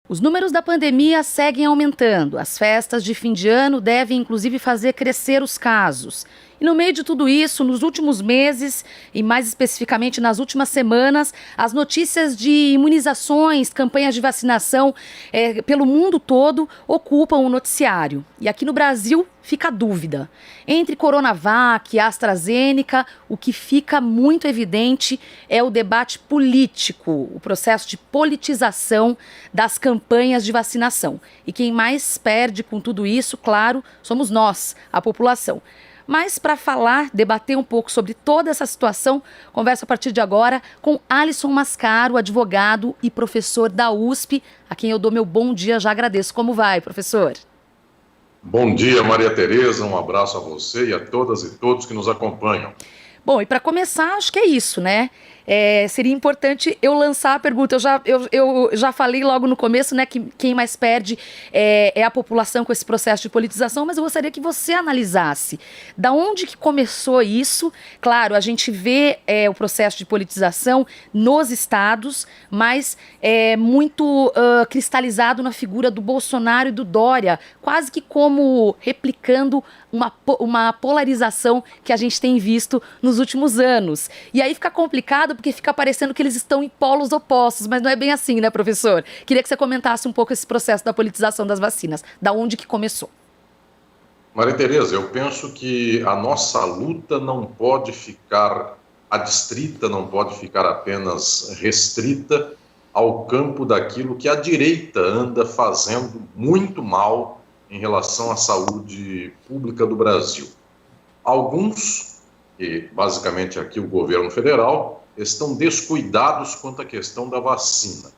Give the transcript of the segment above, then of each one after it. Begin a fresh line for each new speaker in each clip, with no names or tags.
Os números da pandemia seguem aumentando. As festas de fim de ano devem, inclusive, fazer crescer os casos. E no meio de tudo isso, nos últimos meses, e mais especificamente nas últimas semanas, as notícias de imunizações, campanhas de vacinação pelo mundo todo ocupam o noticiário. E aqui no Brasil fica a dúvida. Entre Coronavac e AstraZeneca, o que fica muito evidente é o debate político, o processo de politização das campanhas de vacinação. E quem mais perde com tudo isso, claro, somos nós, a população. Mas para falar, debater um pouco sobre toda essa situação, converso a partir de agora com Alisson Mascaro, advogado e professor da USP, a quem eu dou meu bom dia, já agradeço. Como vai, professor?
Bom dia, Maria Tereza, um abraço a você e a todas e todos que nos acompanham.
Bom, e para começar, acho que é isso, né? Seria importante eu lançar a pergunta. Eu já falei logo no começo, né, que quem mais perde é a população com esse processo de politização, mas eu gostaria que você analisasse da onde que começou isso. Claro, a gente vê o processo de politização nos estados, mas muito cristalizado na figura do Bolsonaro e do Dória, quase que como replicando uma polarização que a gente tem visto nos últimos anos. E aí fica complicado porque fica parecendo que eles estão em polos opostos, mas não é bem assim, né, professor? Queria que você comentasse um pouco esse processo da politização das vacinas, da onde que começou.
Maria Tereza, eu penso que a nossa luta não pode ficar adstrita, não pode ficar apenas restrita ao campo daquilo que a direita anda fazendo muito mal em relação à saúde pública do Brasil. Alguns, e basicamente aqui o governo federal, estão descuidados quanto à questão da vacina.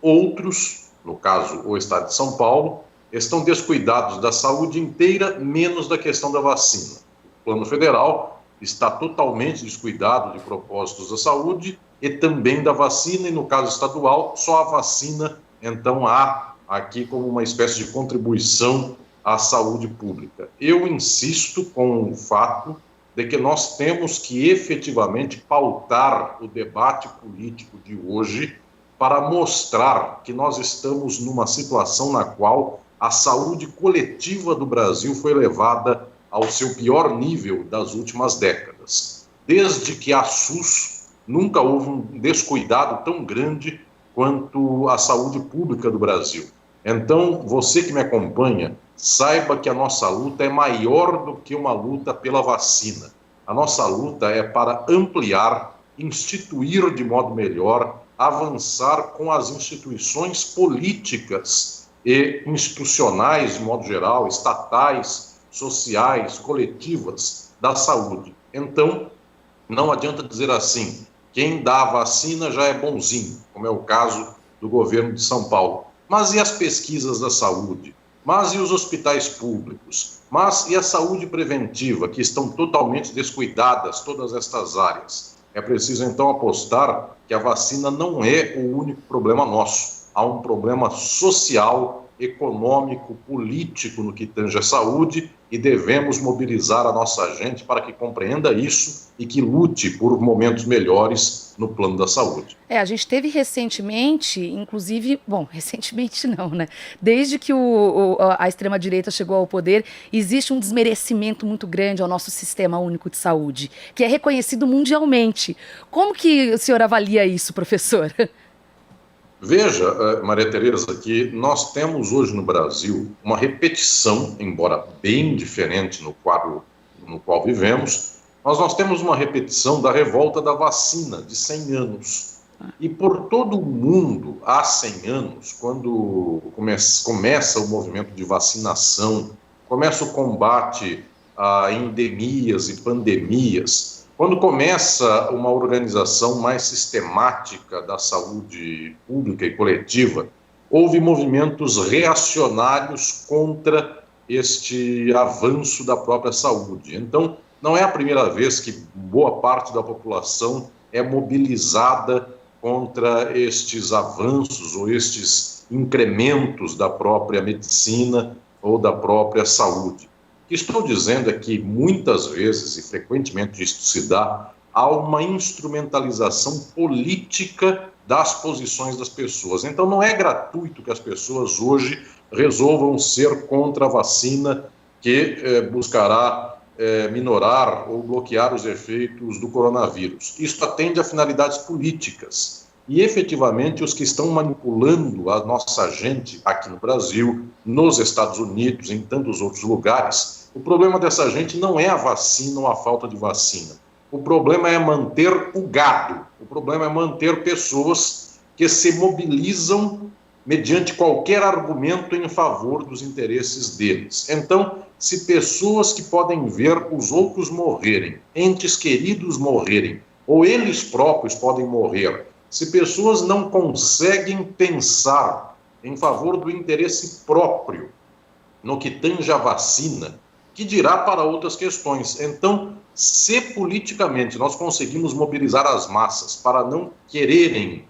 Outros, no caso o estado de São Paulo, estão descuidados da saúde inteira, menos da questão da vacina. O plano federal está totalmente descuidado de propósitos da saúde e também da vacina, e no caso estadual, só a vacina, então, há aqui como uma espécie de contribuição à saúde pública. Eu insisto com o fato de que nós temos que efetivamente pautar o debate político de hoje para mostrar que nós estamos numa situação na qual a saúde coletiva do Brasil foi levada ao seu pior nível das últimas décadas. Desde que a SUS, nunca houve um descuidado tão grande quanto a saúde pública do Brasil. Então, você que me acompanha, saiba que a nossa luta é maior do que uma luta pela vacina. A nossa luta é para ampliar, instituir de modo melhor, avançar com as instituições políticas e institucionais, de modo geral, estatais, sociais, coletivas da saúde. Então, não adianta dizer assim, quem dá a vacina já é bonzinho, como é o caso do governo de São Paulo. Mas e as pesquisas da saúde? Mas e os hospitais públicos? Mas e a saúde preventiva, que estão totalmente descuidadas, todas estas áreas? É preciso, então, apostar que a vacina não é o único problema nosso. Há um problema social, econômico, político no que tange à saúde e devemos mobilizar a nossa gente para que compreenda isso e que lute por momentos melhores no plano da saúde.
A gente teve recentemente, inclusive, recentemente não, né? Desde que a extrema-direita chegou ao poder, existe um desmerecimento muito grande ao nosso Sistema Único de Saúde, que é reconhecido mundialmente. Como que o senhor avalia isso, professor?
Veja, Maria Tereza, que nós temos hoje no Brasil uma repetição, embora bem diferente no quadro no qual vivemos, mas nós temos uma repetição da revolta da vacina de 100 anos. E por todo o mundo, há 100 anos, quando começa o movimento de vacinação, começa o combate a endemias e pandemias, quando começa uma organização mais sistemática da saúde pública e coletiva, houve movimentos reacionários contra este avanço da própria saúde. Então, não é a primeira vez que boa parte da população é mobilizada contra estes avanços ou estes incrementos da própria medicina ou da própria saúde. O que estou dizendo é que muitas vezes, e frequentemente isso se dá, há uma instrumentalização política das posições das pessoas. Então não é gratuito que as pessoas hoje resolvam ser contra a vacina que buscará minorar ou bloquear os efeitos do coronavírus. Isso atende a finalidades políticas. E, efetivamente, os que estão manipulando a nossa gente aqui no Brasil, nos Estados Unidos, em tantos outros lugares, o problema dessa gente não é a vacina ou a falta de vacina. O problema é manter o gado. O problema é manter pessoas que se mobilizam mediante qualquer argumento em favor dos interesses deles. Então, se pessoas que podem ver os outros morrerem, entes queridos morrerem, ou eles próprios podem morrer, se pessoas não conseguem pensar em favor do interesse próprio no que tange a vacina, que dirá para outras questões. Então, se politicamente nós conseguimos mobilizar as massas para não quererem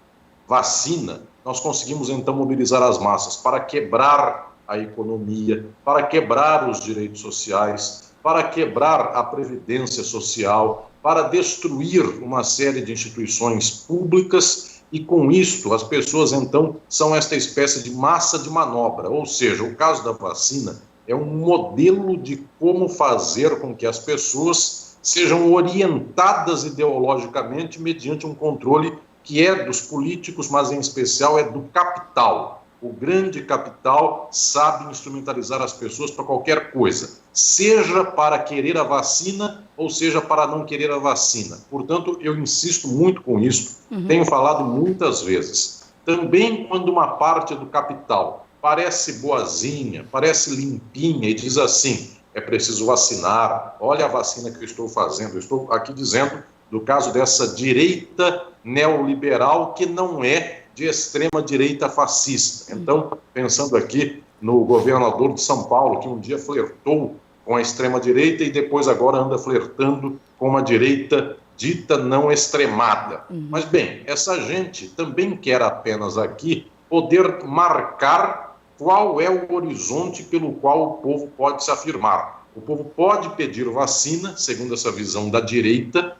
vacina, nós conseguimos então mobilizar as massas para quebrar a economia, para quebrar os direitos sociais, para quebrar a previdência social, para destruir uma série de instituições públicas, e com isto as pessoas então são esta espécie de massa de manobra, ou seja, o caso da vacina é um modelo de como fazer com que as pessoas sejam orientadas ideologicamente mediante um controle que é dos políticos, mas em especial é do capital. O grande capital sabe instrumentalizar as pessoas para qualquer coisa, seja para querer a vacina ou seja para não querer a vacina. Portanto, eu insisto muito com isso, tenho falado muitas vezes. Também quando uma parte do capital parece boazinha, parece limpinha e diz assim, é preciso vacinar, olha a vacina que eu estou fazendo, eu estou aqui dizendo do caso dessa direita neoliberal que não é de extrema-direita fascista. Então, pensando aqui no governador de São Paulo, que um dia flertou com a extrema-direita e depois agora anda flertando com uma direita dita não extremada. Mas, bem, essa gente também quer apenas aqui poder marcar qual é o horizonte pelo qual o povo pode se afirmar. O povo pode pedir vacina, segundo essa visão da direita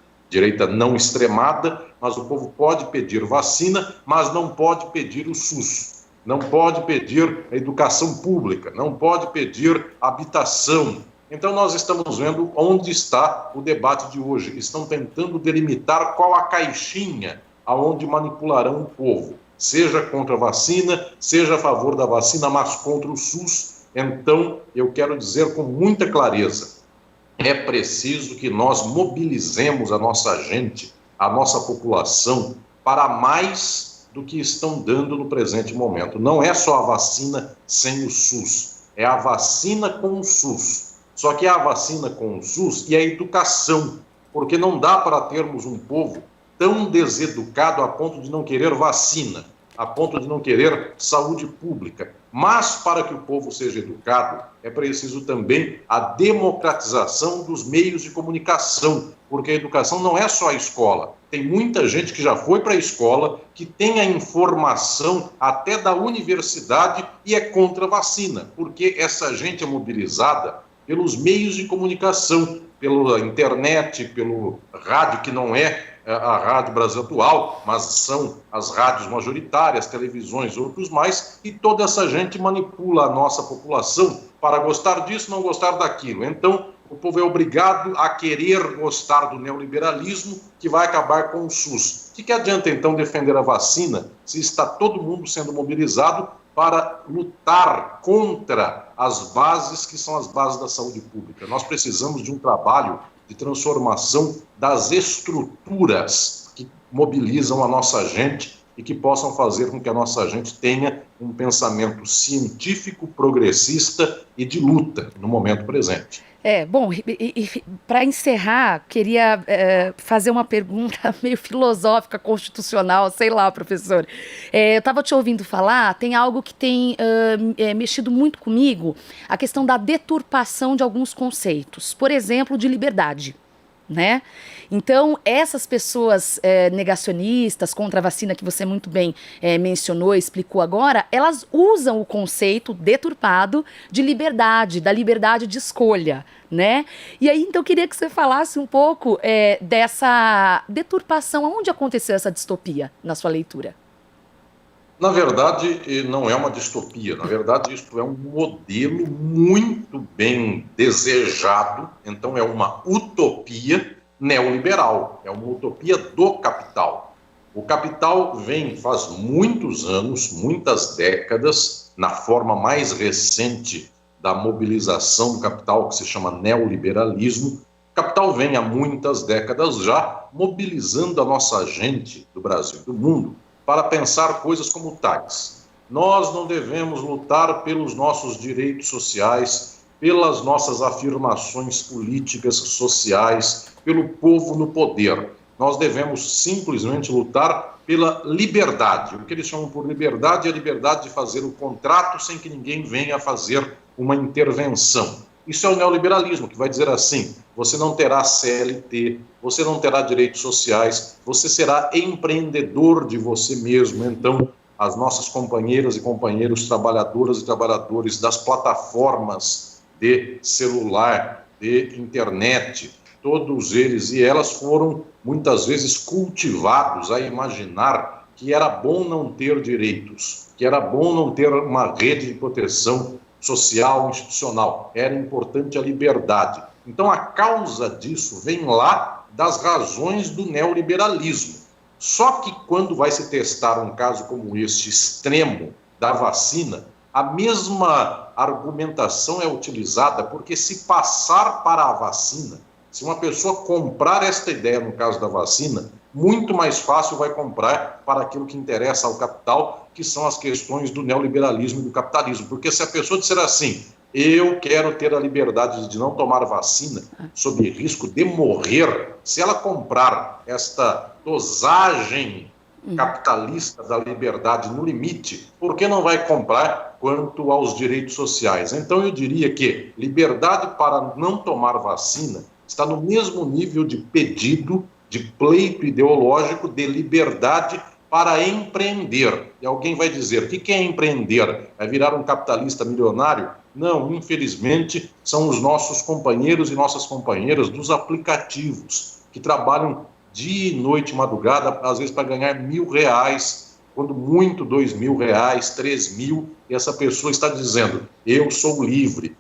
não extremada, mas o povo pode pedir vacina, mas não pode pedir o SUS, não pode pedir a educação pública, não pode pedir habitação. Então nós estamos vendo onde está o debate de hoje. Estão tentando delimitar qual a caixinha aonde manipularão o povo, seja contra a vacina, seja a favor da vacina, mas contra o SUS. Então eu quero dizer com muita clareza, é preciso que nós mobilizemos a nossa gente, a nossa população, para mais do que estão dando no presente momento. Não é só a vacina sem o SUS, é a vacina com o SUS. Só que é a vacina com o SUS e a educação, porque não dá para termos um povo tão deseducado a ponto de não querer vacina, a ponto de não querer saúde pública. Mas, para que o povo seja educado, é preciso também a democratização dos meios de comunicação, porque a educação não é só a escola. Tem muita gente que já foi para a escola, que tem a informação até da universidade e é contra a vacina, porque essa gente é mobilizada pelos meios de comunicação, pela internet, pelo rádio, que não é a Rádio Brasil Atual, mas são as rádios majoritárias, televisões, outros mais, e toda essa gente manipula a nossa população para gostar disso, não gostar daquilo. Então, o povo é obrigado a querer gostar do neoliberalismo, que vai acabar com o SUS. O que adianta, então, defender a vacina se está todo mundo sendo mobilizado para lutar contra as bases que são as bases da saúde pública? Nós precisamos de um trabalho de transformação das estruturas que mobilizam a nossa gente e que possam fazer com que a nossa gente tenha um pensamento científico, progressista e de luta no momento presente.
Bom, para encerrar, queria fazer uma pergunta meio filosófica, constitucional, sei lá, professor. Eu estava te ouvindo falar, tem algo que tem mexido muito comigo, a questão da deturpação de alguns conceitos, por exemplo, de liberdade, né? Então, essas pessoas negacionistas contra a vacina que você muito bem mencionou, explicou agora, elas usam o conceito deturpado de liberdade, da liberdade de escolha, né? E aí, então, eu queria que você falasse um pouco dessa deturpação, onde aconteceu essa distopia na sua leitura?
Na verdade, não é uma distopia. Na verdade, isso é um modelo muito bem desejado. Então, é uma utopia neoliberal. É uma utopia do capital. O capital vem faz muitos anos, muitas décadas, na forma mais recente da mobilização do capital, que se chama neoliberalismo. O capital vem há muitas décadas já mobilizando a nossa gente do Brasil e do mundo para pensar coisas como tais. Nós não devemos lutar pelos nossos direitos sociais, pelas nossas afirmações políticas, sociais, pelo povo no poder. Nós devemos simplesmente lutar pela liberdade. O que eles chamam por liberdade é a liberdade de fazer o contrato sem que ninguém venha fazer uma intervenção. Isso é o neoliberalismo, que vai dizer assim: você não terá CLT, você não terá direitos sociais, você será empreendedor de você mesmo. Então, as nossas companheiras e companheiros, trabalhadoras e trabalhadores das plataformas de celular, de internet, todos eles e elas foram muitas vezes cultivados a imaginar que era bom não ter direitos, que era bom não ter uma rede de proteção social, institucional. Era importante a liberdade. Então, a causa disso vem lá das razões do neoliberalismo. Só que quando vai se testar um caso como este extremo da vacina, a mesma argumentação é utilizada, porque se passar para a vacina, se uma pessoa comprar esta ideia no caso da vacina, muito mais fácil vai comprar para aquilo que interessa ao capital, que são as questões do neoliberalismo e do capitalismo. Porque se a pessoa disser assim: eu quero ter a liberdade de não tomar vacina sob risco de morrer, se ela comprar esta dosagem capitalista da liberdade no limite, por que não vai comprar quanto aos direitos sociais? Então eu diria que liberdade para não tomar vacina está no mesmo nível de pedido, de pleito ideológico, de liberdade para empreender. E alguém vai dizer: o que é empreender? É virar um capitalista milionário? Não, infelizmente, são os nossos companheiros e nossas companheiras dos aplicativos, que trabalham dia e noite, madrugada, às vezes para ganhar R$1.000, quando muito R$2.000, R$3.000, e essa pessoa está dizendo: eu sou livre,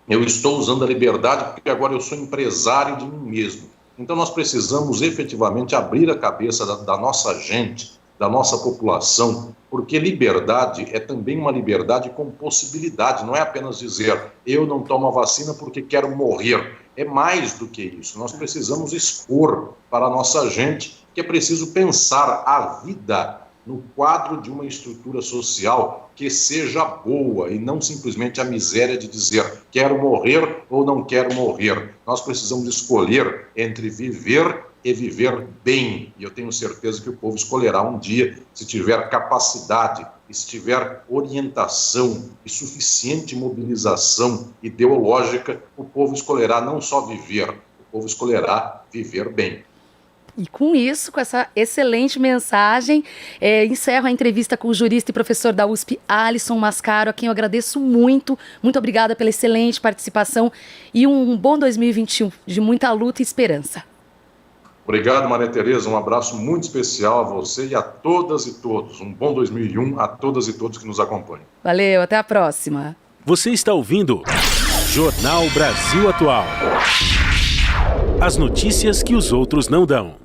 eu estou usando a liberdade porque agora eu sou empresário de mim mesmo. Então nós precisamos efetivamente abrir a cabeça da nossa gente, da nossa população, porque liberdade é também uma liberdade com possibilidade, não é apenas dizer: eu não tomo a vacina porque quero morrer. É mais do que isso, nós precisamos expor para a nossa gente que é preciso pensar a vida no quadro de uma estrutura social que seja boa e não simplesmente a miséria de dizer: quero morrer ou não quero morrer. Nós precisamos escolher entre viver e viver bem. E eu tenho certeza que o povo escolherá um dia, se tiver capacidade, se tiver orientação e suficiente mobilização ideológica, o povo escolherá não só viver, o povo escolherá viver bem.
E com isso, com essa excelente mensagem, encerro a entrevista com o jurista e professor da USP, Alisson Mascaro, a quem eu agradeço muito. Muito obrigada pela excelente participação e um bom 2021 de muita luta e esperança.
Obrigado, Maria Tereza. Um abraço muito especial a você e a todas e todos. Um bom 2001 a todas e todos que nos acompanham.
Valeu, até a próxima.
Você está ouvindo Jornal Brasil Atual. As notícias que os outros não dão.